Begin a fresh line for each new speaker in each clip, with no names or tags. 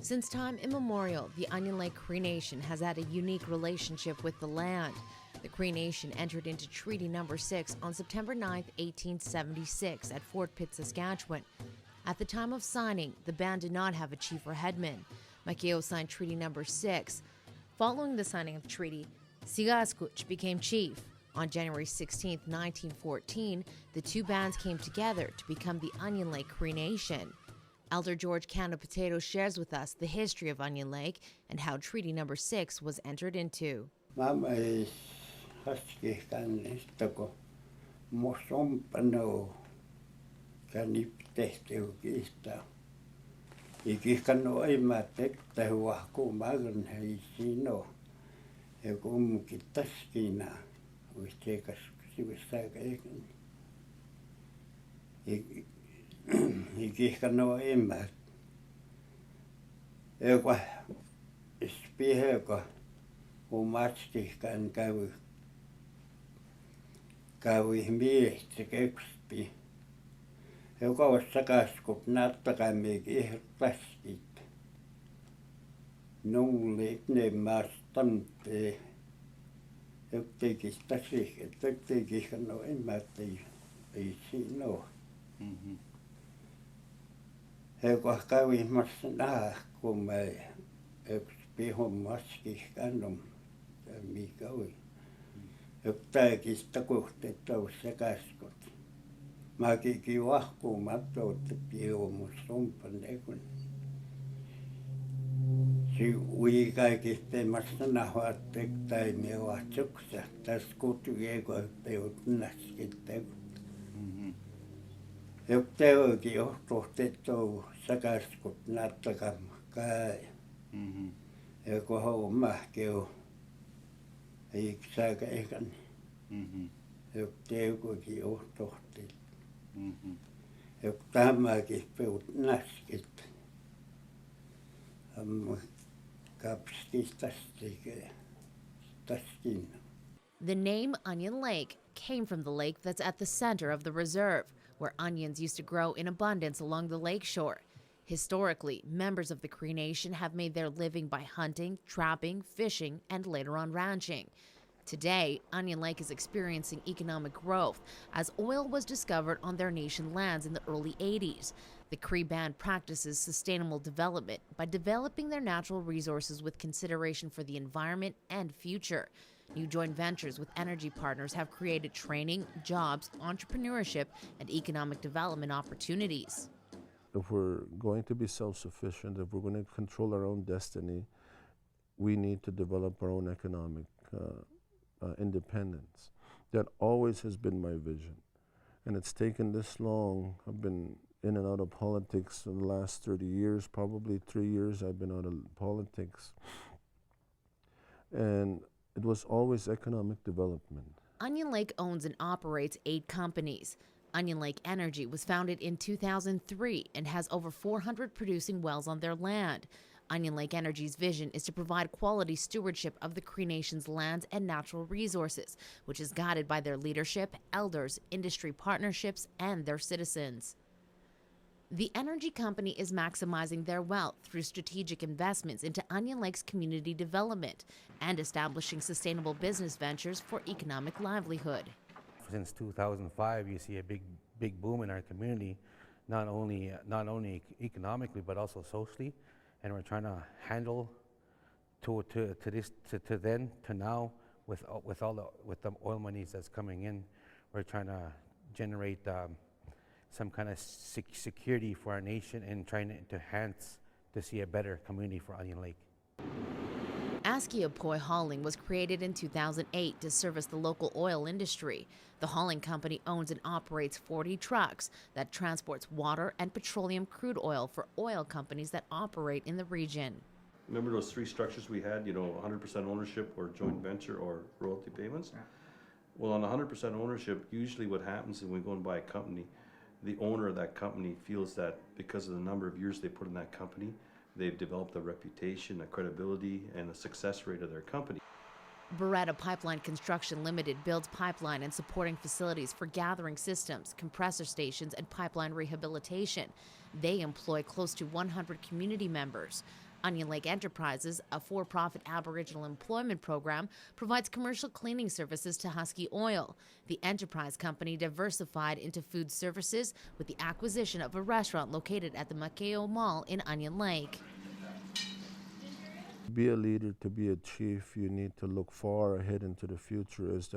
Since time immemorial, the Onion Lake Cree Nation has had a unique relationship with the land. The Cree Nation entered into Treaty Number 6 on September 9, 1876 at Fort Pitt, Saskatchewan. At the time of signing, the band did not have a chief or headman. Makeo signed Treaty Number 6. Following the signing of the treaty, Sigaskuch became chief. On January 16, 1914, the two bands came together to become the Onion Lake Cree Nation. Elder George Cano Potato shares with us the history of Onion Lake and how Treaty Number 6 was entered into.
Mama is husky kannistako mosompano kaniptehtiu kiista. Ikihkano ei mä tektähua kumagan hei sino. Ja kummukin taskina uistekas sivistääkä eikin. Ikihkano ei mä. Joka spiheka umatstihkan kävi miestä kekspi. Joka on sakaskut nattakammikin ihtaskit. Nullit ne maastampee. Jokteikis tasik, jokteikis no en mä ei siinä ole. Joka kävi massa kun mä yksi pihon maskihkannon mikä oli. Joktaikista kohteettaus sakaskut. Mäkin vahkuumatta otettiin mun sumpan ekun. Si ui kaikista massa nahuat tektaimia vahtsuksa. Tässä kutuieko peut naskit tekut. Joktaikokin johtohtettu sakaskut nattakam kai. Ja kun hommahkeu ei saaka eikä. Joktaikokin johtohtettu. Tämäkin peut naskit.
The name Onion Lake came from the lake that's at the center of the reserve, where onions used to grow in abundance along the lakeshore. Historically, members of the Cree Nation have made their living by hunting, trapping, fishing, and later on ranching. Today, Onion Lake is experiencing economic growth as oil was discovered on their nation lands in the early 80s. The Cree Band practices sustainable development by developing their natural resources with consideration for the environment and future. New joint ventures with energy partners have created training, jobs, entrepreneurship, and economic development opportunities.
If we're going to be self-sufficient, if we're going to control our own destiny, we need to develop our own economic independence. That always has been my vision. And it's taken this long. I've been in and out of politics in the last 30 years, probably 3 years I've been out of politics. And it was always economic development.
Onion Lake owns and operates 8 companies. Onion Lake Energy was founded in 2003 and has over 400 producing wells on their land. Onion Lake Energy's vision is to provide quality stewardship of the Cree Nation's lands and natural resources, which is guided by their leadership, elders, industry partnerships, and their citizens. The energy company is maximizing their wealth through strategic investments into Onion Lake's community development and establishing sustainable business ventures for economic livelihood.
Since 2005, you see a big boom in our community, not only economically but also socially. And we're trying to handle to then to now with the oil monies that's coming in. We're trying to generate some kind of security for our nation and trying to enhance to see a better community for Onion Lake.
Askiapoi Hauling was created in 2008 to service the local oil industry. The hauling company owns and operates 40 trucks that transports water and petroleum crude oil for oil companies that operate in the region.
Remember those 3 structures we had, 100% ownership or joint venture or royalty payments? Yeah. Well, on 100% ownership, usually what happens is when we go and buy a company, the owner of that company feels that because of the number of years they put in that company, they've developed a reputation, a credibility, and a success rate of their company.
Beretta Pipeline Construction Limited builds pipeline and supporting facilities for gathering systems, compressor stations, and pipeline rehabilitation. They employ close to 100 community members. Onion Lake Enterprises, a for-profit Aboriginal employment program, provides commercial cleaning services to Husky Oil. The enterprise company diversified into food services with the acquisition of a restaurant located at the Makeo Mall in Onion Lake.
To be a leader, to be a chief, you need to look far ahead into the future as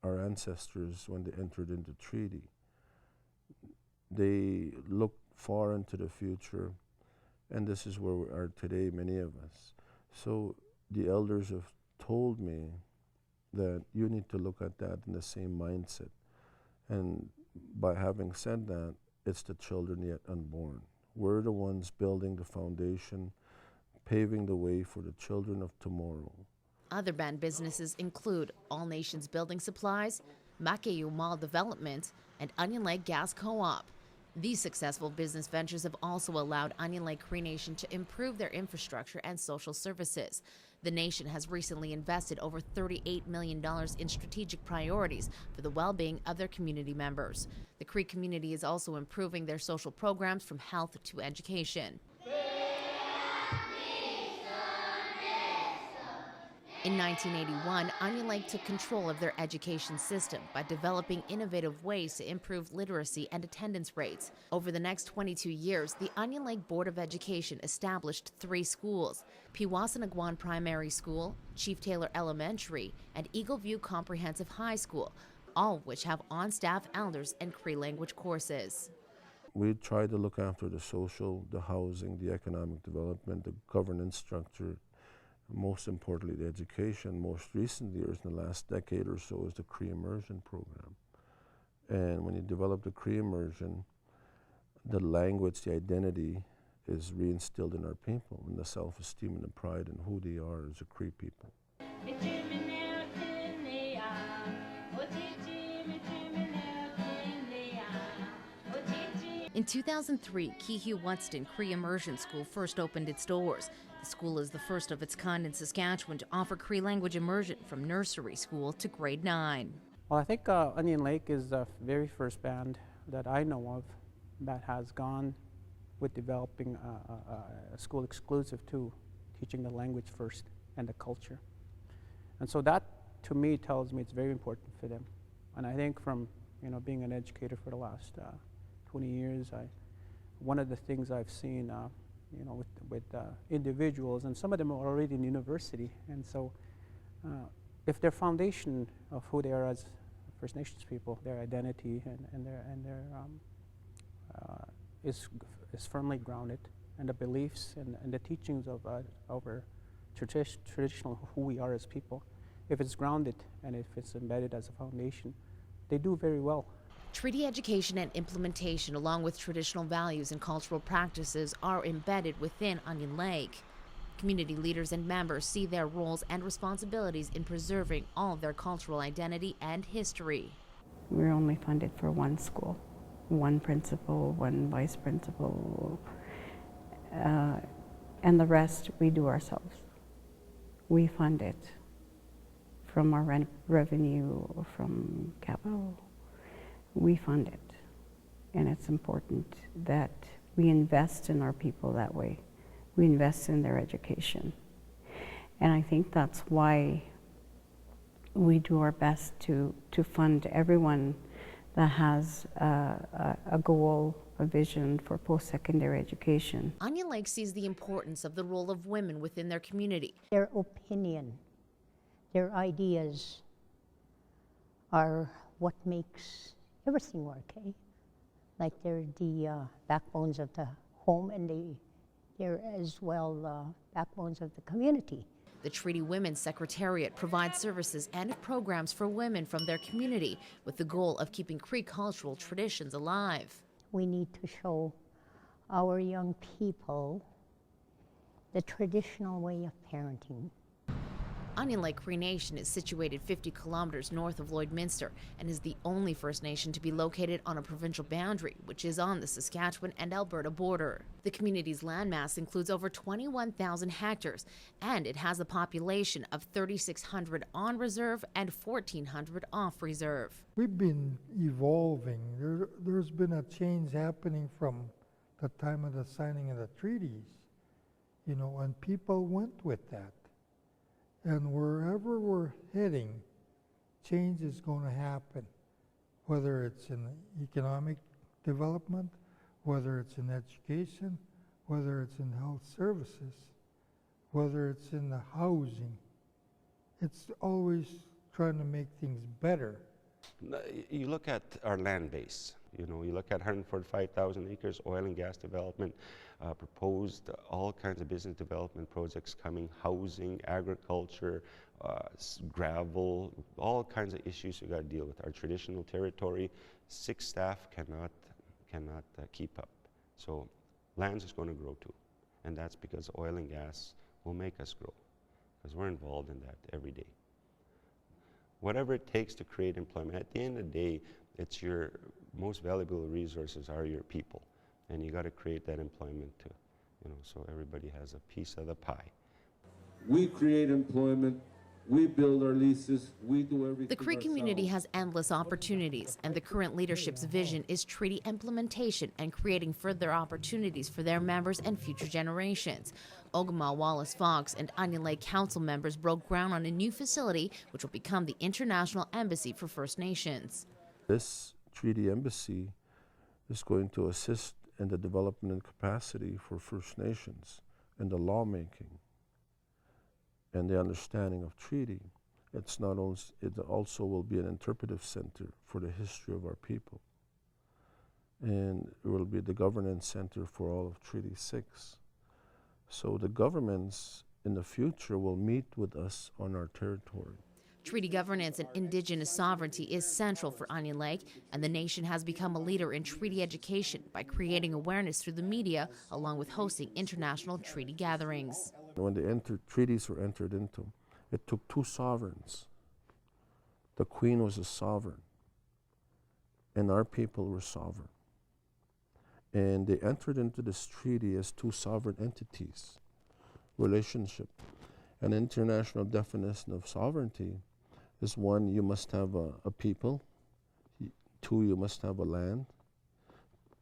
our ancestors when they entered into treaty. They looked far into the future, and this is where we are today, many of us. So the elders have told me that you need to look at that in the same mindset. And by having said that, it's the children yet unborn. We're the ones building the foundation, paving the way for the children of tomorrow.
Other banned businesses include All Nations Building Supplies, Makeo Mall Development, and Onion Lake Gas Co-op. These successful business ventures have also allowed Onion Lake Cree Nation to improve their infrastructure and social services. The nation has recently invested over $38 million in strategic priorities for the well-being of their community members. The Cree community is also improving their social programs from health to education. In 1981, Onion Lake took control of their education system by developing innovative ways to improve literacy and attendance rates. Over the next 22 years, the Onion Lake Board of Education established 3 schools: Pewasanagwan Primary School, Chief Taylor Elementary, and Eagle View Comprehensive High School, all which have on-staff elders and Cree language courses.
We try to look after the social, the housing, the economic development, the governance structure, most importantly, the education. Most recent years, in the last decade or so, is the Cree Immersion program. And when you develop the Cree Immersion, the language, the identity is reinstilled in our people, and the self-esteem and the pride in who they are as a Cree people.
In 2003, Keehue Whatston Cree Immersion School first opened its doors. The school is the first of its kind in Saskatchewan to offer Cree language immersion from nursery school to grade 9.
Well, I think Onion Lake is the very first band that I know of that has gone with developing a school exclusive to teaching the language first and the culture. And so that, to me, tells me it's very important for them. And I think from being an educator for the last 20 years, one of the things I've seen with individuals, and some of them are already in university, and so if their foundation of who they are as First Nations people, their identity and their is firmly grounded, and the beliefs and the teachings of our traditional who we are as people, if it's grounded and if it's embedded as a foundation, they do very well.
Treaty education and implementation, along with traditional values and cultural practices, are embedded within Onion Lake. Community leaders and members see their roles and responsibilities in preserving all of their cultural identity and history.
We're only funded for one school, one principal, one vice principal, and the rest we do ourselves. We fund it from our revenue, from capital. We fund it, and it's important that we invest in our people that way. We invest in their education, and I think that's why we do our best to fund everyone that has a goal, a vision for post-secondary education.
Onion Lake sees the importance of the role of women within their community.
Their opinion, their ideas are what makes everything work, eh? Like they're the backbones of the home, and they're as well backbones of the community.
The Treaty Women's Secretariat provides services and programs for women from their community with the goal of keeping Cree cultural traditions alive.
We need to show our young people the traditional way of parenting.
Onion Lake Cree Nation is situated 50 kilometers north of Lloydminster and is the only First Nation to be located on a provincial boundary, which is on the Saskatchewan and Alberta border. The community's landmass includes over 21,000 hectares, and it has a population of 3,600 on reserve and 1,400 off reserve.
We've been evolving. There's been a change happening from the time of the signing of the treaties. and people went with that. And wherever we're heading, change is going to happen, whether it's in economic development, whether it's in education, whether it's in health services, whether it's in the housing. It's always trying to make things better.
You look at our land base, you look at 145,000 acres, oil and gas development, proposed all kinds of business development projects coming, housing, agriculture, gravel, all kinds of issues we got to deal with. Our traditional territory, 6 staff cannot keep up. So lands is going to grow too. And that's because oil and gas will make us grow, because we're involved in that every day. Whatever it takes to create employment, at the end of the day, it's your most valuable resources are your people. And you got to create that employment too, so everybody has a piece of the pie.
We create employment, we build our leases, we do everything.
The Cree community has endless opportunities, and the current leadership's vision is treaty implementation and creating further opportunities for their members and future generations. Ogama Wallace Fox and Onion Lake Council members broke ground on a new facility which will become the International Embassy for First Nations.
This treaty embassy is going to assist in the development and capacity for First Nations and the lawmaking and the understanding of treaty. It also will be an interpretive center for the history of our people. And it will be the governance center for all of Treaty 6. So the governments in the future will meet with us on our territory.
Treaty governance and Indigenous sovereignty is central for Onion Lake, and the nation has become a leader in treaty education by creating awareness through the media, along with hosting international treaty gatherings.
When the treaties were entered into, it took 2 sovereigns. The Queen was a sovereign, and our people were sovereign. And they entered into this treaty as 2 sovereign entities, relationship. An international definition of sovereignty is 1, you must have a people, 2, you must have a land,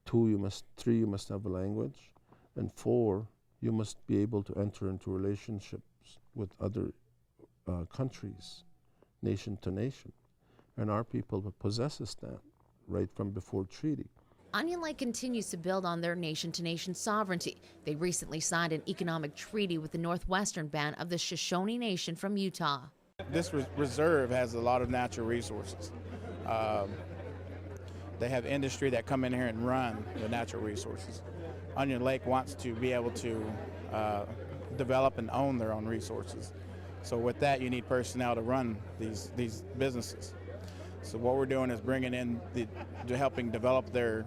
3, you must have a language, and 4, you must be able to enter into relationships with other countries, nation to nation. And our people possesses that right from before treaty.
Onion Lake continues to build on their nation-to-nation sovereignty. They recently signed an economic treaty with the northwestern band of the Shoshone Nation from Utah.
This reserve has a lot of natural resources. They have industry that come in here and run the natural resources. Onion Lake wants to be able to develop and own their own resources. So with that, you need personnel to run these businesses. So what we're doing is bringing in helping develop their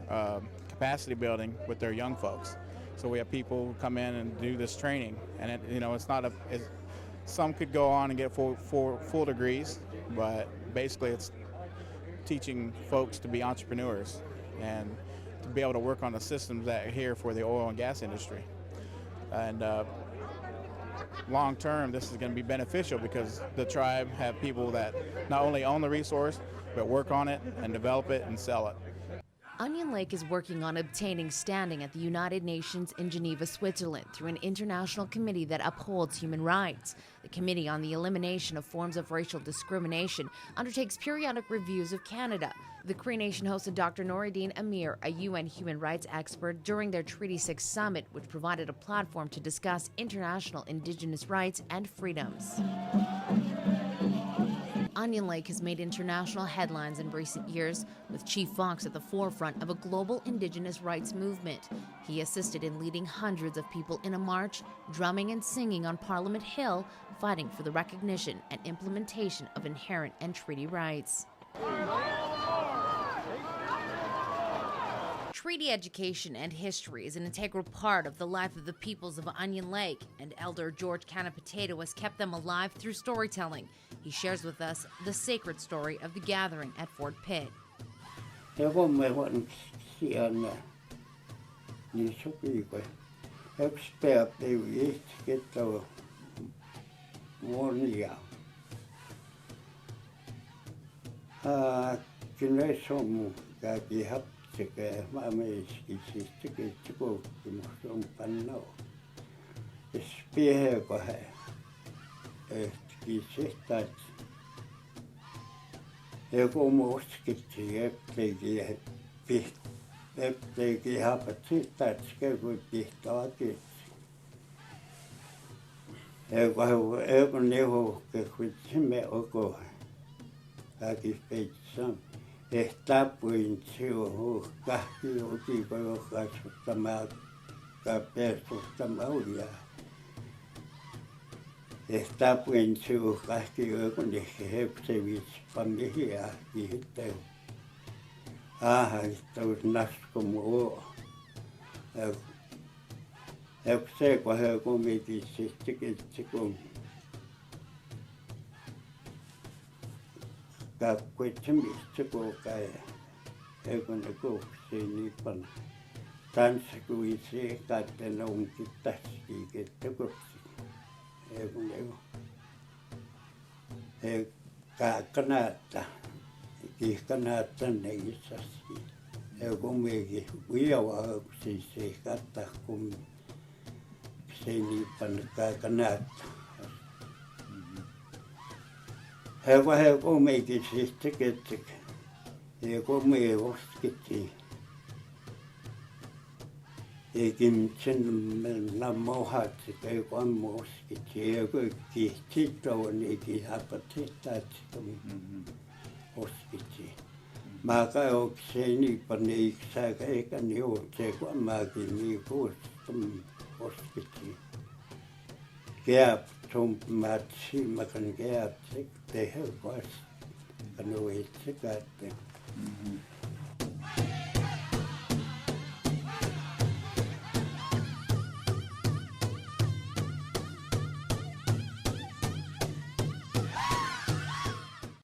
capacity building with their young folks. So we have people who come in and do this training, and it's not some could go on and get full degrees, but basically it's teaching folks to be entrepreneurs and to be able to work on the systems that are here for the oil and gas industry. And long term, this is going to be beneficial because the tribe have people that not only own the resource, but work on it and develop it and sell it.
Onion Lake is working on obtaining standing at the United Nations in Geneva, Switzerland, through an international committee that upholds human rights. The Committee on the Elimination of Forms of Racial Discrimination undertakes periodic reviews of Canada. The Cree Nation hosted Dr. Noureddine Amir, a UN human rights expert, during their Treaty 6 summit, which provided a platform to discuss international Indigenous rights and freedoms. Onion Lake has made international headlines in recent years, with Chief Fox at the forefront of a global Indigenous rights movement. He assisted in leading hundreds of people in a march, drumming and singing on Parliament Hill, fighting for the recognition and implementation of inherent and treaty rights. Treaty education and history is an integral part of the life of the peoples of Onion Lake, and Elder George Canna-Potato has kept them alive through storytelling. He shares with us the sacred story of the gathering at Fort Pitt.
Spiehe kohe. Kisihtat. Joku muskitsi, ettei hapat sihtat, skevui pihtaa kitsi. Joku nehu, kehvitsimme oko. Kaikki peitsam. Tapuin siuhu, kahti utiko jo kasvattamaan, pesuttamaan ja tapuin siuhu, kahti joku niihin hepsevis pamihia kihittää. Tuus nasko muu. Se kun he kumminkin sitten kun kakkuitse mistä kuukaa ja eikö ne kuuksi niin paljon. Tanssi kuin se katten onkin tässäkin, että kuuksi. Eikö ne ole. Kaakka näyttää. Kihka näyttää neissäsi. Eikö mekin uijavauksi se kattaa kun se niin paljon kaakka näyttää. He kumminkin siis tekevät, he kumminkin oskittiin. Eikin sen namohat, ei kun moskittiin, he kaikki sitoon, eikin hapat sitaat oskittiin. Mä kajokseen niin paljon iksää, eikä niin ole se, kun mäkin niin kuustum oskittiin. Käp, sumpmatsi, mä kan käp, tehdä vasta. Kan ole itse käyttää.